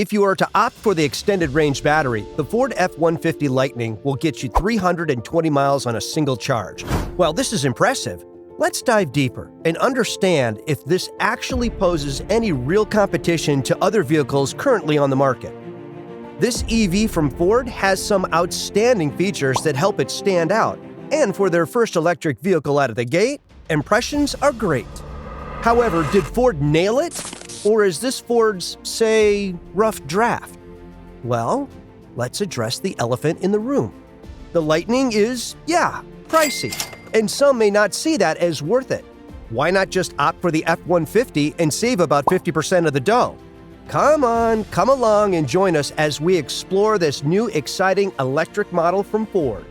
If you are to opt for the extended range battery, the Ford F-150 Lightning will get you 320 miles on a single charge. While this is impressive, let's dive deeper and understand if this actually poses any real competition to other vehicles currently on the market. This EV from Ford has some outstanding features that help it stand out, and for their first electric vehicle out of the gate, impressions are great. However, did Ford nail it? Or is this Ford's, say, rough draft? Well, let's address the elephant in the room. The Lightning is, pricey, and some may not see that as worth it. Why not just opt for the F-150 and save about 50% of the dough? Come on, come along and join us as we explore this new exciting electric model from Ford.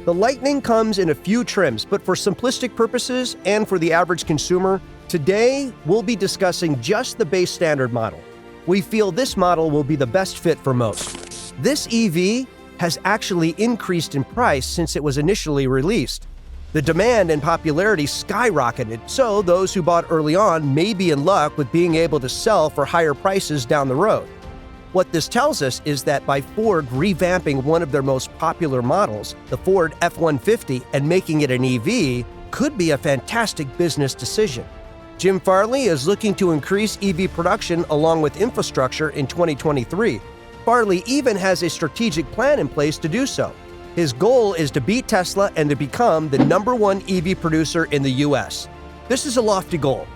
The Lightning comes in a few trims, but for simplistic purposes and for the average consumer, today we'll be discussing just the base standard model. We feel this model will be the best fit for most. This EV has actually increased in price since it was initially released. The demand and popularity skyrocketed, so those who bought early on may be in luck with being able to sell for higher prices down the road. What this tells us is that by Ford revamping one of their most popular models, the Ford F-150, and making it an EV, could be a fantastic business decision. Jim Farley is looking to increase EV production along with infrastructure in 2023. Farley even has a strategic plan in place to do so. His goal is to beat Tesla and to become the #1 EV producer in the US. This is a lofty goal,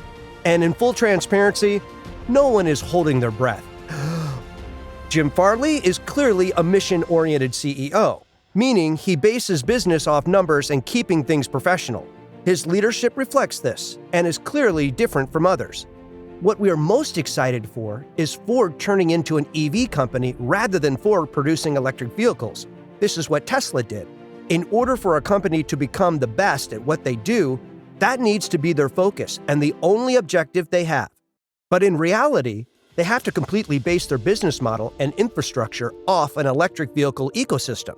and in full transparency, no one is holding their breath. Jim Farley is clearly a mission-oriented CEO, meaning he bases business off numbers and keeping things professional. His leadership reflects this and is clearly different from others. What we are most excited for is Ford turning into an EV company rather than Ford producing electric vehicles. This is what Tesla did. In order for a company to become the best at what they do, that needs to be their focus and the only objective they have. But in reality, they have to completely base their business model and infrastructure off an electric vehicle ecosystem.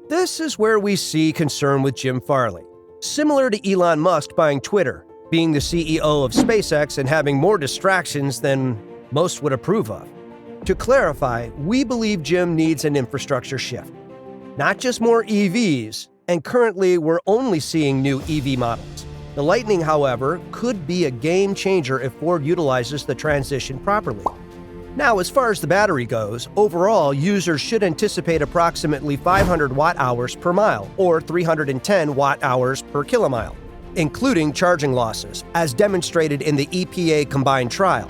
This is where we see concern with Jim Farley. Similar to Elon Musk buying Twitter, being the CEO of SpaceX and having more distractions than most would approve of. To clarify, we believe Jim needs an infrastructure shift. Not just more EVs, and currently we're only seeing new EV models. The Lightning, however, could be a game changer if Ford utilizes the transition properly. Now, as far as the battery goes, overall, users should anticipate approximately 500 watt-hours per mile, or 310 watt-hours per kilomile, including charging losses, as demonstrated in the EPA combined trial.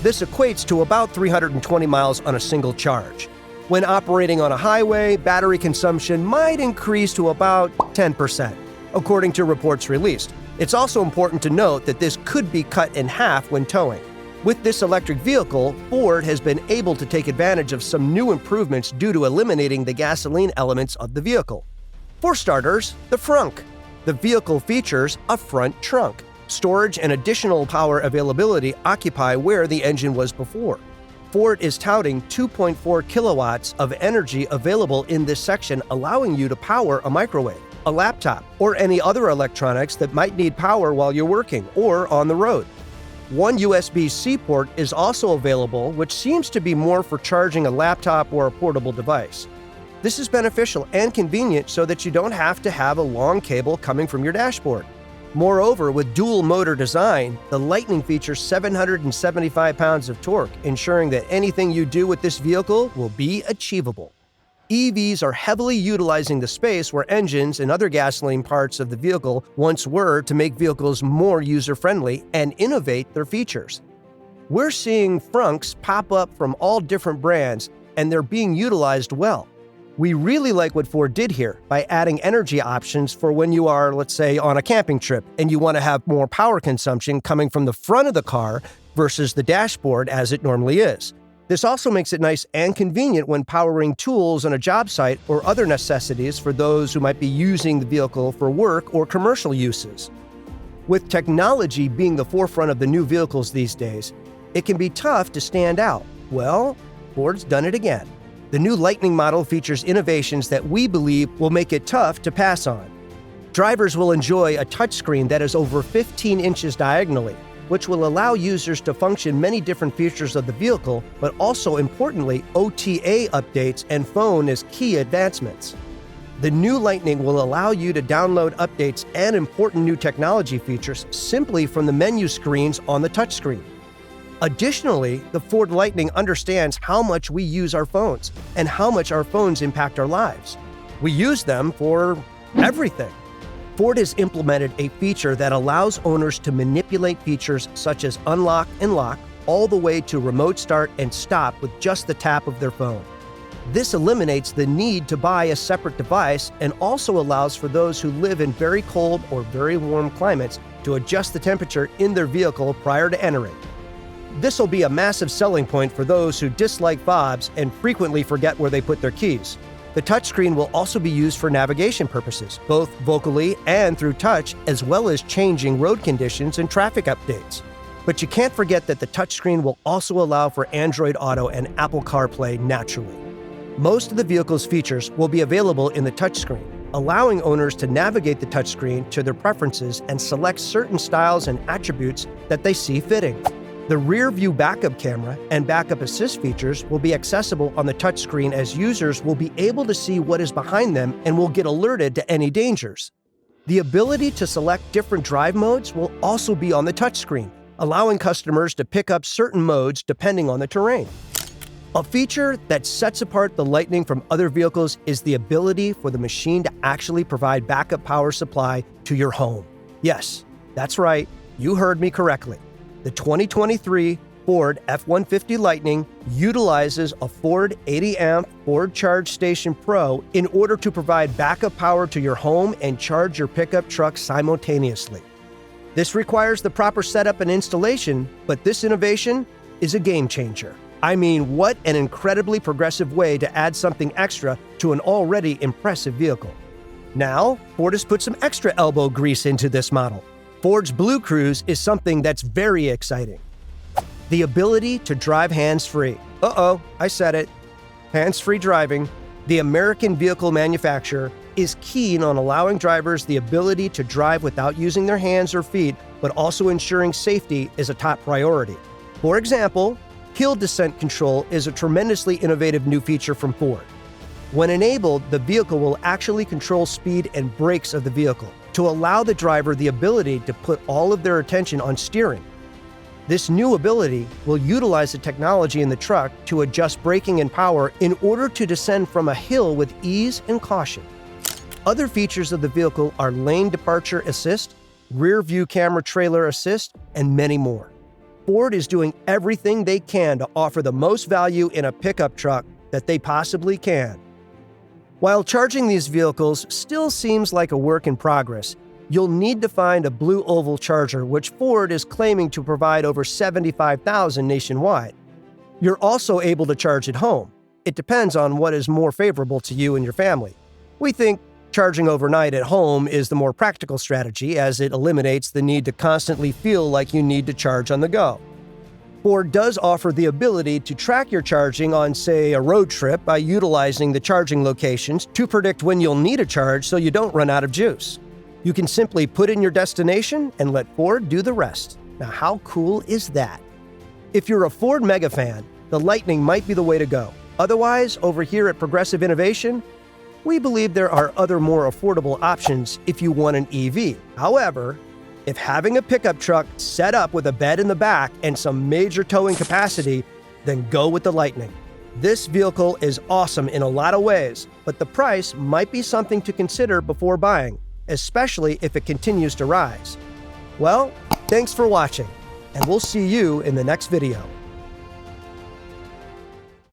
This equates to about 320 miles on a single charge. When operating on a highway, battery consumption might increase to about 10%, according to reports released. It's also important to note that this could be cut in half when towing. With this electric vehicle, Ford has been able to take advantage of some new improvements due to eliminating the gasoline elements of the vehicle. For starters, the frunk. The vehicle features a front trunk. Storage and additional power availability occupy where the engine was before. Ford is touting 2.4 kilowatts of energy available in this section, allowing you to power a microwave, a laptop, or any other electronics that might need power while you're working or on the road. One USB-C port is also available, which seems to be more for charging a laptop or a portable device. This is beneficial and convenient so that you don't have to have a long cable coming from your dashboard. Moreover, with dual motor design, the Lightning features 775 pounds of torque, ensuring that anything you do with this vehicle will be achievable. EVs are heavily utilizing the space where engines and other gasoline parts of the vehicle once were to make vehicles more user-friendly and innovate their features. We're seeing frunks pop up from all different brands, and they're being utilized well. We really like what Ford did here by adding energy options for when you are, let's say, on a camping trip and you want to have more power consumption coming from the front of the car versus the dashboard as it normally is. This also makes it nice and convenient when powering tools on a job site or other necessities for those who might be using the vehicle for work or commercial uses. With technology being the forefront of the new vehicles these days, it can be tough to stand out. Well, Ford's done it again. The new Lightning model features innovations that we believe will make it tough to pass on. Drivers will enjoy a touchscreen that is over 15 inches diagonally, which will allow users to function many different features of the vehicle, but also importantly, OTA updates and phone as key advancements. The new Lightning will allow you to download updates and important new technology features simply from the menu screens on the touchscreen. Additionally, the Ford Lightning understands how much we use our phones and how much our phones impact our lives. We use them for everything. Ford has implemented a feature that allows owners to manipulate features such as unlock and lock all the way to remote start and stop with just the tap of their phone. This eliminates the need to buy a separate device and also allows for those who live in very cold or very warm climates to adjust the temperature in their vehicle prior to entering. This will be a massive selling point for those who dislike fobs and frequently forget where they put their keys. The touchscreen will also be used for navigation purposes, both vocally and through touch, as well as changing road conditions and traffic updates. But you can't forget that the touchscreen will also allow for Android Auto and Apple CarPlay naturally. Most of the vehicle's features will be available in the touchscreen, allowing owners to navigate the touchscreen to their preferences and select certain styles and attributes that they see fitting. The rear view backup camera and backup assist features will be accessible on the touchscreen as users will be able to see what is behind them and will get alerted to any dangers. The ability to select different drive modes will also be on the touchscreen, allowing customers to pick up certain modes depending on the terrain. A feature that sets apart the Lightning from other vehicles is the ability for the machine to actually provide backup power supply to your home. Yes, that's right, you heard me correctly. The 2023 Ford F-150 Lightning utilizes a Ford 80-amp Ford Charge Station Pro in order to provide backup power to your home and charge your pickup truck simultaneously. This requires the proper setup and installation, but this innovation is a game changer. I mean, what an incredibly progressive way to add something extra to an already impressive vehicle. Now, Ford has put some extra elbow grease into this model. Ford's Blue Cruise is something that's very exciting. The ability to drive hands-free. I said it. Hands-free driving. The American vehicle manufacturer is keen on allowing drivers the ability to drive without using their hands or feet, but also ensuring safety is a top priority. For example, hill descent control is a tremendously innovative new feature from Ford. When enabled, the vehicle will actually control speed and brakes of the vehicle to allow the driver the ability to put all of their attention on steering. This new ability will utilize the technology in the truck to adjust braking and power in order to descend from a hill with ease and caution. Other features of the vehicle are lane departure assist, rear view camera trailer assist, and many more. Ford is doing everything they can to offer the most value in a pickup truck that they possibly can. While charging these vehicles still seems like a work in progress, you'll need to find a blue oval charger, which Ford is claiming to provide over 75,000 nationwide. You're also able to charge at home. It depends on what is more favorable to you and your family. We think charging overnight at home is the more practical strategy, as it eliminates the need to constantly feel like you need to charge on the go. Ford does offer the ability to track your charging on, say, a road trip by utilizing the charging locations to predict when you'll need a charge so you don't run out of juice. You can simply put in your destination and let Ford do the rest. Now, how cool is that? If you're a Ford mega fan, the Lightning might be the way to go. Otherwise, over here at Progressive Innovation, we believe there are other more affordable options if you want an EV. However, if having a pickup truck set up with a bed in the back and some major towing capacity, then go with the Lightning. This vehicle is awesome in a lot of ways, but the price might be something to consider before buying, especially if it continues to rise. Well, thanks for watching, and we'll see you in the next video.